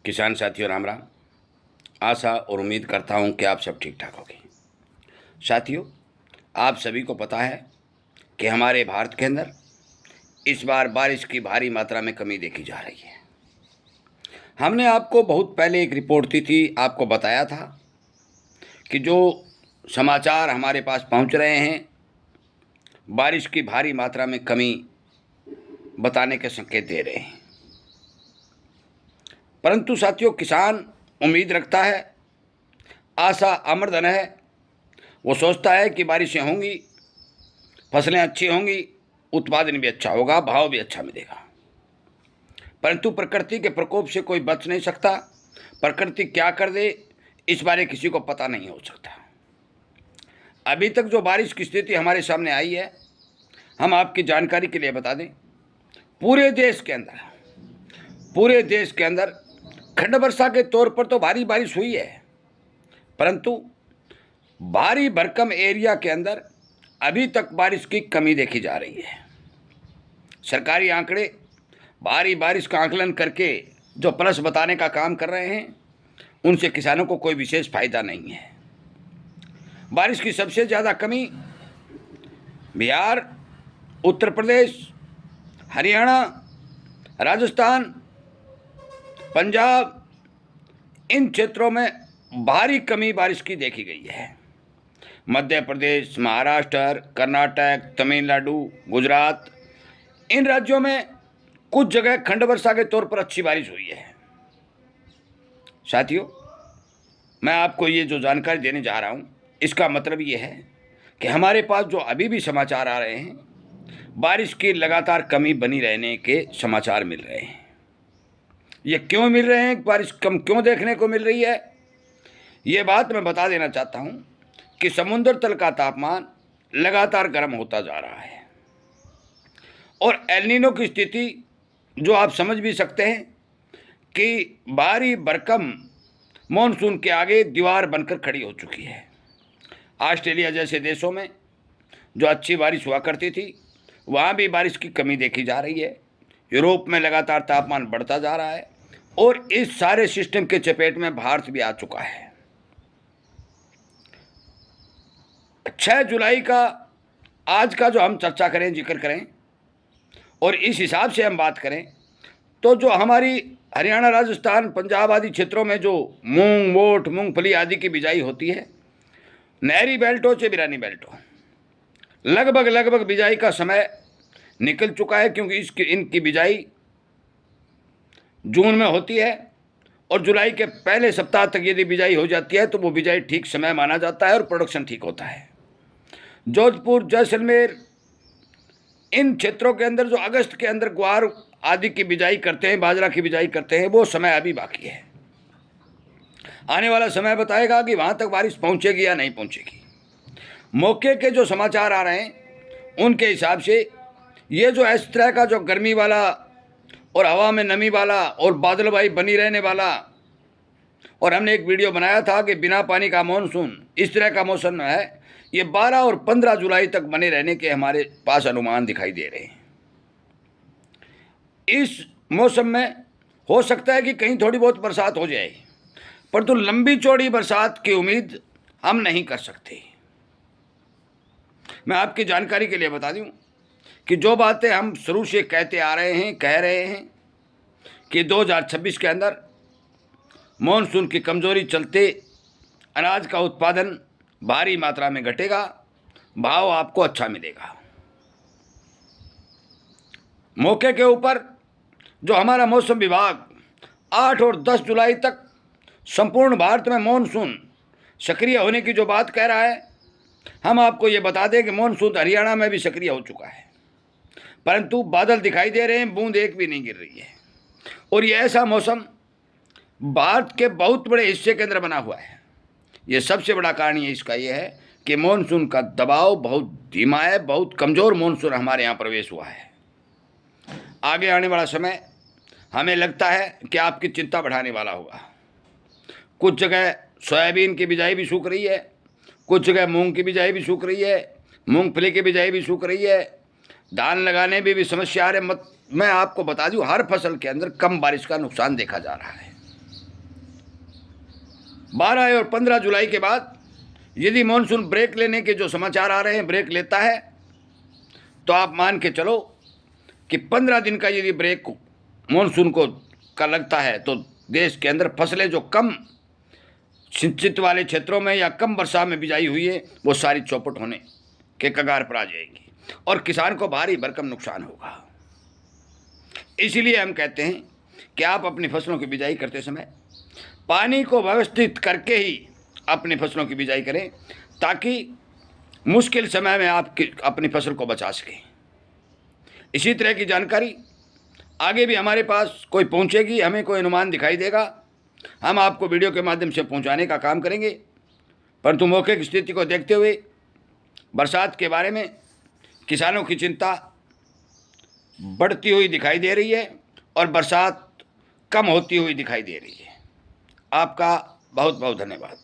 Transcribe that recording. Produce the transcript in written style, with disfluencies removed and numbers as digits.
किसान साथियों राम राम। आशा और उम्मीद करता हूं कि आप सब ठीक ठाक होंगे। साथियों, आप सभी को पता है कि हमारे भारत के अंदर इस बार बारिश की भारी मात्रा में कमी देखी जा रही है। हमने आपको बहुत पहले एक रिपोर्ट दी थी, आपको बताया था कि जो समाचार हमारे पास पहुंच रहे हैं बारिश की भारी मात्रा में कमी बताने के संकेत दे रहे हैं। परंतु साथियों, किसान उम्मीद रखता है, आशा अमरधन है। वो सोचता है कि बारिशें होंगी, फसलें अच्छी होंगी, उत्पादन भी अच्छा होगा, भाव भी अच्छा मिलेगा। परंतु प्रकृति के प्रकोप से कोई बच नहीं सकता। प्रकृति क्या कर दे इस बारे किसी को पता नहीं हो सकता। अभी तक जो बारिश की स्थिति हमारे सामने आई है, हम आपकी जानकारी के लिए बता दें, पूरे देश के अंदर खंड वर्षा के तौर पर तो भारी बारिश हुई है, परंतु भारी भरकम एरिया के अंदर अभी तक बारिश की कमी देखी जा रही है। सरकारी आंकड़े भारी बारिश का आकलन करके जो प्लस बताने का काम कर रहे हैं, उनसे किसानों को कोई विशेष फायदा नहीं है। बारिश की सबसे ज़्यादा कमी बिहार, उत्तर प्रदेश, हरियाणा, राजस्थान, पंजाब, इन क्षेत्रों में भारी कमी बारिश की देखी गई है। मध्य प्रदेश, महाराष्ट्र, कर्नाटक, तमिलनाडु, गुजरात, इन राज्यों में कुछ जगह खंड वर्षा के तौर पर अच्छी बारिश हुई है। साथियों, मैं आपको ये जो जानकारी देने जा रहा हूँ, इसका मतलब ये है कि हमारे पास जो अभी भी समाचार आ रहे हैं, बारिश की लगातार कमी बनी रहने के समाचार मिल रहे हैं। ये क्यों मिल रहे हैं, बारिश कम क्यों देखने को मिल रही है, ये बात मैं बता देना चाहता हूँ कि समुद्र तल का तापमान लगातार गर्म होता जा रहा है और एल नीनो की स्थिति जो आप समझ भी सकते हैं कि भारी भरकम मॉनसून के आगे दीवार बनकर खड़ी हो चुकी है। ऑस्ट्रेलिया जैसे देशों में जो अच्छी बारिश हुआ करती थी, वहाँ भी बारिश की कमी देखी जा रही है। यूरोप में लगातार तापमान बढ़ता जा रहा है और इस सारे सिस्टम के चपेट में भारत भी आ चुका है। 6 जुलाई का आज का जो हम चर्चा करें, जिक्र करें और इस हिसाब से हम बात करें तो जो हमारी हरियाणा, राजस्थान, पंजाब आदि क्षेत्रों में जो मूंग, मोठ, मूंगफली आदि की बिजाई होती है, नहरी बेल्टों से बिरानी बेल्टों, लगभग बिजाई का समय निकल चुका है, क्योंकि इनकी बिजाई जून में होती है और जुलाई के पहले सप्ताह तक यदि बिजाई हो जाती है तो वो बिजाई ठीक समय माना जाता है और प्रोडक्शन ठीक होता है। जोधपुर, जैसलमेर, इन क्षेत्रों के अंदर जो अगस्त के अंदर ग्वार आदि की बिजाई करते हैं, बाजरा की बिजाई करते हैं, वो समय अभी बाकी है। आने वाला समय बताएगा कि वहाँ तक बारिश पहुँचेगी या नहीं पहुँचेगी। मौके के जो समाचार आ रहे हैं उनके हिसाब से ये जो इस तरह का जो गर्मी वाला और हवा में नमी वाला और बादलबाई बनी रहने वाला, और हमने एक वीडियो बनाया था कि बिना पानी का मॉनसून, इस तरह का मौसम है, ये 12 और 15 जुलाई तक बने रहने के हमारे पास अनुमान दिखाई दे रहे हैं। इस मौसम में हो सकता है कि कहीं थोड़ी बहुत बरसात हो जाए, परंतु लंबी चौड़ी बरसात की उम्मीद हम नहीं कर सकते। मैं आपकी जानकारी के लिए बता दूं कि जो बातें हम शुरू से कहते आ रहे हैं, कह रहे हैं कि 2026 के अंदर मॉनसून की कमज़ोरी चलते अनाज का उत्पादन भारी मात्रा में घटेगा, भाव आपको अच्छा मिलेगा। मौके के ऊपर जो हमारा मौसम विभाग 8 और 10 जुलाई तक संपूर्ण भारत में मॉनसून सक्रिय होने की जो बात कह रहा है, हम आपको ये बता दें कि मॉनसून हरियाणा में भी सक्रिय हो चुका है, परंतु बादल दिखाई दे रहे हैं, बूंद एक भी नहीं गिर रही है। और ये ऐसा मौसम भारत के बहुत बड़े हिस्से के अंदर बना हुआ है। ये सबसे बड़ा कारण इसका ये है कि मॉनसून का दबाव बहुत धीमा है, बहुत कमज़ोर मॉनसून हमारे यहाँ प्रवेश हुआ है। आगे आने वाला समय हमें लगता है कि आपकी चिंता बढ़ाने वाला होगा। कुछ जगह सोयाबीन की बिजाई भी सूख रही है, कुछ जगह मूंग की बिजाई भी सूख रही है, मूंगफली की बिजाई भी सूख रही है, धान लगाने में भी समस्या आ रही है। मैं आपको बता दूं, हर फसल के अंदर कम बारिश का नुकसान देखा जा रहा है। 12 और 15 जुलाई के बाद यदि मानसून ब्रेक लेने के जो समाचार आ रहे हैं ब्रेक लेता है, तो आप मान के चलो कि 15 दिन का यदि ब्रेक मानसून को का लगता है तो देश के अंदर फसलें जो कम सिंचित वाले क्षेत्रों में या कम वर्षा में बिजाई हुई है वो सारी चौपट होने के कगार पर आ जाएंगी और किसान को भारी भरकम नुकसान होगा। इसीलिए हम कहते हैं कि आप अपनी फसलों की बिजाई करते समय पानी को व्यवस्थित करके ही अपनी फसलों की बिजाई करें, ताकि मुश्किल समय में आप अपनी फसल को बचा सकें। इसी तरह की जानकारी आगे भी हमारे पास कोई पहुंचेगी, हमें कोई अनुमान दिखाई देगा, हम आपको वीडियो के माध्यम से पहुंचाने का काम करेंगे। परंतु मौके की स्थिति को देखते हुए बरसात के बारे में किसानों की चिंता बढ़ती हुई दिखाई दे रही है और बरसात कम होती हुई दिखाई दे रही है। आपका बहुत बहुत धन्यवाद।